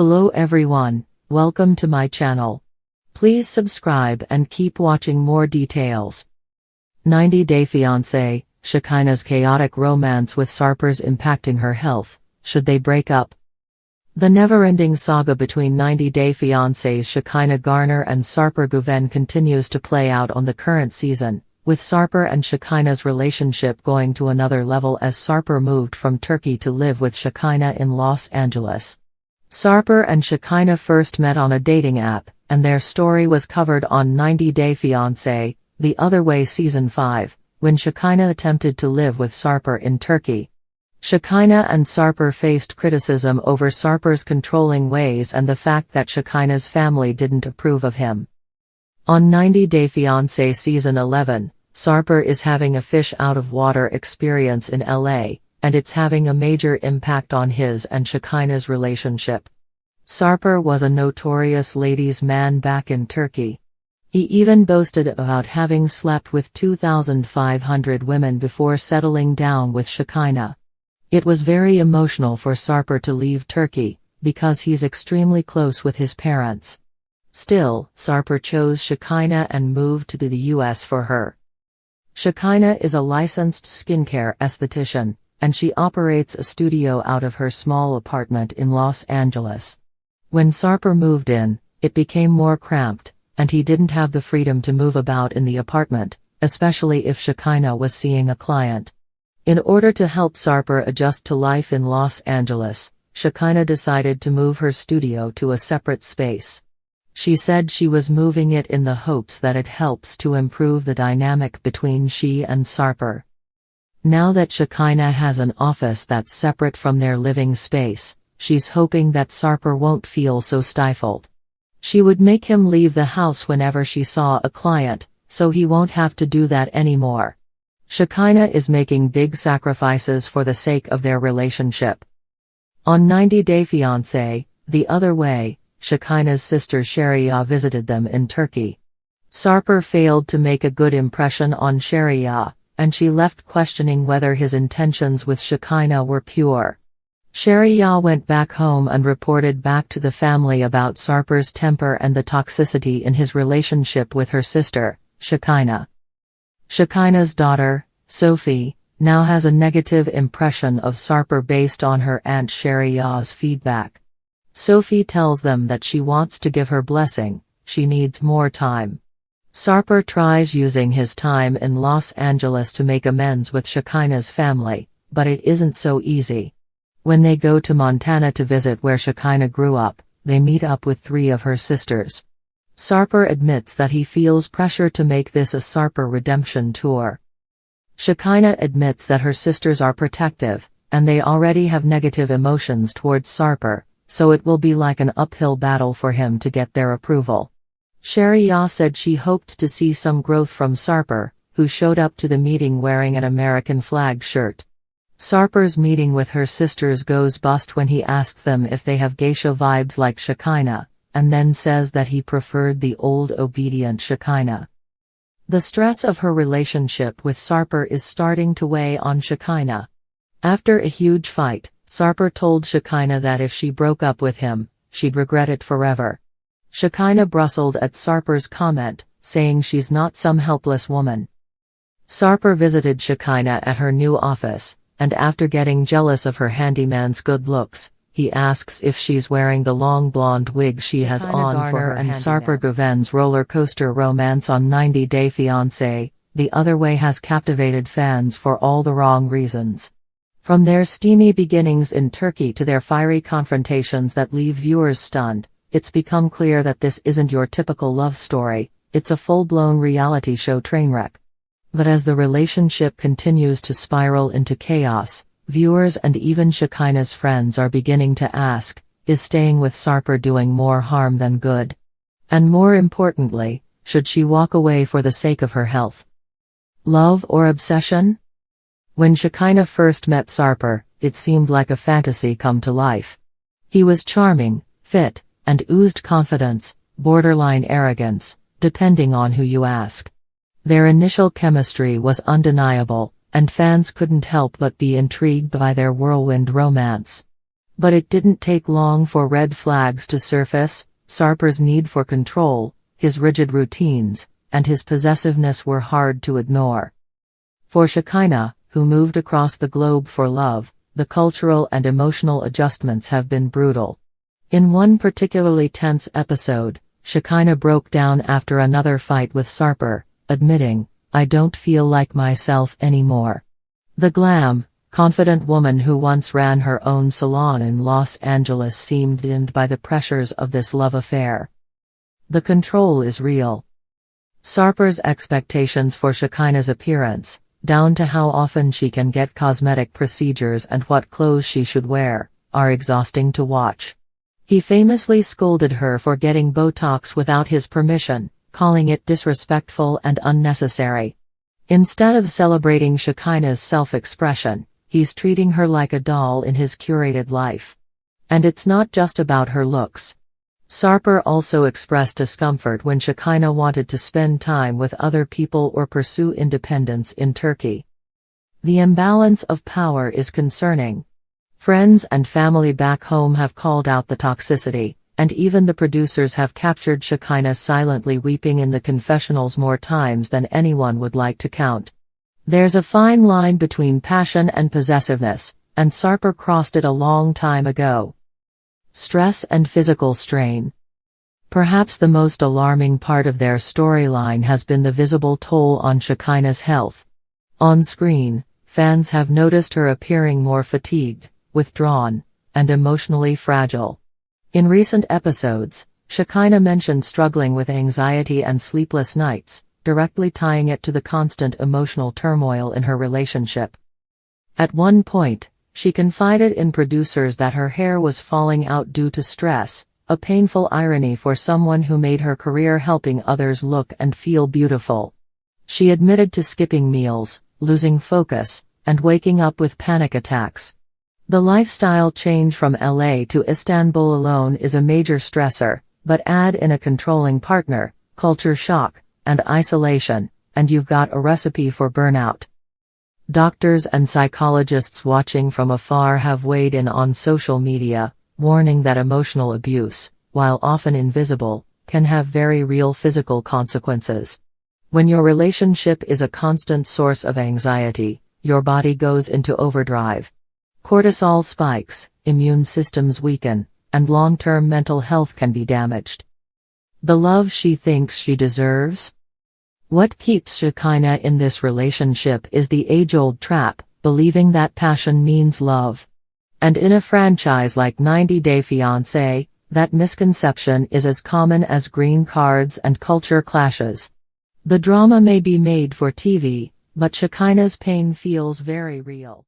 Hello everyone, welcome to my channel. Please subscribe and keep watching more details. 90 Day Fiancé, Shekinah's chaotic romance with Sarper's impacting her health. Should they break up? The never-ending saga between 90 Day Fiancé's Shekinah Garner and Sarper Guven continues to play out on the current season, with Sarper and Shekinah's relationship going to another level as Sarper moved from Turkey to live with Shekinah in Los Angeles. Sarper and Shekinah first met on a dating app, and their story was covered on 90 Day Fiancé, The Other Way Season 5, when Shekinah attempted to live with Sarper in Turkey. Shekinah and Sarper faced criticism over Sarper's controlling ways and the fact that Shekinah's family didn't approve of him. On 90 Day Fiancé Season 11, Sarper is having a fish-out-of-water experience in LA, and it's having a major impact on his and Shekinah's relationship. Sarper was a notorious ladies' man back in Turkey. He even boasted about having slept with 2,500 women before settling down with Shekinah. It was very emotional for Sarper to leave Turkey, because he's extremely close with his parents. Still, Sarper chose Shekinah and moved to the US for her. Shekinah is a licensed skincare esthetician, and she operates a studio out of her small apartment in Los Angeles. When Sarper moved in, it became more cramped, and he didn't have the freedom to move about in the apartment, especially if Shekinah was seeing a client. In order to help Sarper adjust to life in Los Angeles, Shekinah decided to move her studio to a separate space. She said she was moving it in the hopes that it helps to improve the dynamic between she and Sarper. Now that Shekinah has an office that's separate from their living space, she's hoping that Sarper won't feel so stifled. She would make him leave the house whenever she saw a client, so he won't have to do that anymore. Shekinah is making big sacrifices for the sake of their relationship. On 90 Day Fiancé, The Other Way, Shekinah's sister Sheria visited them in Turkey. Sarper failed to make a good impression on Sheria, and she left questioning whether his intentions with Shekinah were pure. Sheria went back home and reported back to the family about Sarper's temper and the toxicity in his relationship with her sister, Shekinah. Shekinah's daughter, Sophie, now has a negative impression of Sarper based on her aunt Sheria's feedback. Sophie tells them that she wants to give her blessing, she needs more time. Sarper tries using his time in Los Angeles to make amends with Shekinah's family, but it isn't so easy. When they go to Montana to visit where Shekinah grew up, they meet up with 3 of her sisters. Sarper admits that he feels pressure to make this a Sarper redemption tour. Shekinah admits that her sisters are protective, and they already have negative emotions towards Sarper, so it will be like an uphill battle for him to get their approval. Sheria said she hoped to see some growth from Sarper, who showed up to the meeting wearing an American flag shirt. Sarper's meeting with her sisters goes bust when he asks them if they have geisha vibes like Shekinah, and then says that he preferred the old obedient Shekinah. The stress of her relationship with Sarper is starting to weigh on Shekinah. After a huge fight, Sarper told Shekinah that if she broke up with him, she'd regret it forever. Shekinah bristled at Sarper's comment, saying she's not some helpless woman. Sarper visited Shekinah at her new office, and after getting jealous of her handyman's good looks, he asks if she's wearing the long blonde wig she has on for her and Sarper Guven's roller coaster romance on 90 Day Fiancé, The Other Way has captivated fans for all the wrong reasons. From their steamy beginnings in Turkey to their fiery confrontations that leave viewers stunned, it's become clear that this isn't your typical love story, it's a full-blown reality show trainwreck. But as the relationship continues to spiral into chaos, viewers and even Shekinah's friends are beginning to ask, is staying with Sarper doing more harm than good? And more importantly, should she walk away for the sake of her health? Love or obsession? When Shekinah first met Sarper, it seemed like a fantasy come to life. He was charming, fit, and oozed confidence, borderline arrogance, depending on who you ask. Their initial chemistry was undeniable, and fans couldn't help but be intrigued by their whirlwind romance. But it didn't take long for red flags to surface. Sarper's need for control, his rigid routines, and his possessiveness were hard to ignore. For Shekinah, who moved across the globe for love, the cultural and emotional adjustments have been brutal. In one particularly tense episode, Shekinah broke down after another fight with Sarper, admitting, "I don't feel like myself anymore." The glam, confident woman who once ran her own salon in Los Angeles seemed dimmed by the pressures of this love affair. The control is real. Sarper's expectations for Shekinah's appearance, down to how often she can get cosmetic procedures and what clothes she should wear, are exhausting to watch. He famously scolded her for getting Botox without his permission, calling it disrespectful and unnecessary. Instead of celebrating Shekinah's self-expression, he's treating her like a doll in his curated life. And it's not just about her looks. Sarper also expressed discomfort when Shekinah wanted to spend time with other people or pursue independence in Turkey. The imbalance of power is concerning. Friends and family back home have called out the toxicity, and even the producers have captured Shekinah silently weeping in the confessionals more times than anyone would like to count. There's a fine line between passion and possessiveness, and Sarper crossed it a long time ago. Stress and physical strain. Perhaps the most alarming part of their storyline has been the visible toll on Shekinah's health. On screen, fans have noticed her appearing more fatigued, withdrawn, and emotionally fragile. In recent episodes, Shekinah mentioned struggling with anxiety and sleepless nights, directly tying it to the constant emotional turmoil in her relationship. At one point, she confided in producers that her hair was falling out due to stress, a painful irony for someone who made her career helping others look and feel beautiful. She admitted to skipping meals, losing focus, and waking up with panic attacks. The lifestyle change from LA to Istanbul alone is a major stressor, but add in a controlling partner, culture shock, and isolation, and you've got a recipe for burnout. Doctors and psychologists watching from afar have weighed in on social media, warning that emotional abuse, while often invisible, can have very real physical consequences. When your relationship is a constant source of anxiety, your body goes into overdrive. Cortisol spikes, immune systems weaken, and long-term mental health can be damaged. The love she thinks she deserves? What keeps Shekinah in this relationship is the age-old trap, believing that passion means love. And in a franchise like 90 Day Fiancé, that misconception is as common as green cards and culture clashes. The drama may be made for TV, but Shekinah's pain feels very real.